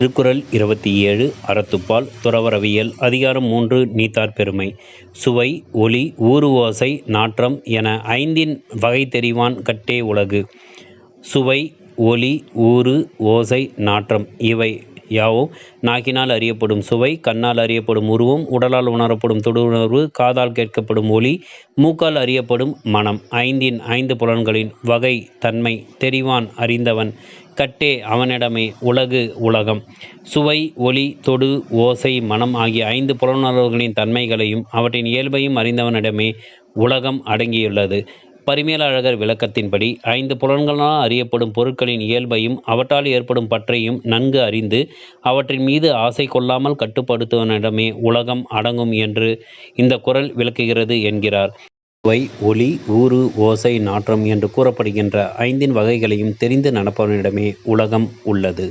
திருக்குறள் 27 அறத்துப்பால் துறவறவியல் அதிகாரம் 3 நீத்தார் பெருமை. சுவை, ஒளி, ஊறு ஓசை, நாற்றம் என ஐந்தின் வகை தெரிவான் கட்டே உலகு. சுவை, ஒளி, ஊறு, ஓசை, நாற்றம் இவை யாவும் நாக்கினால் அறியப்படும் சுவை, கண்ணால் அறியப்படும் உருவம், உடலால் உணரப்படும் தொடுஉணர்வு, காதால் கேட்கப்படும் ஒலி, மூக்கால் அறியப்படும் மணம். ஐந்தின் ஐந்து புலன்களின் வகை தன்மை தெரிவான் அறிந்தவன் கட்டே அவனிடமே உலகு உலகம். சுவை, ஒளி, தொடு, ஓசை, மனம் ஆகிய ஐந்து புலனுணர்வுகளின் தன்மைகளையும் அவற்றின் இயல்பையும் அறிந்தவனிடமே உலகம் அடங்கியுள்ளது. பரிமேலழகர் விளக்கத்தின்படி ஐந்து புலன்களால் அறியப்படும் பொருட்களின் இயல்பையும் அவற்றால் ஏற்படும் பற்றையும் நன்கு அறிந்து அவற்றின் மீது ஆசை கொள்ளாமல் கட்டுப்படுத்துவனிடமே உலகம் அடங்கும் என்று இந்த குறள் விளக்குகிறது என்கிறார். சுவை, ஒளி, ஊறு, ஓசை, நாற்றம் என்று கூறப்படுகின்ற ஐந்தின் வகைகளையும் தெரிந்து நடப்பவனிடமே உலகம் உள்ளது.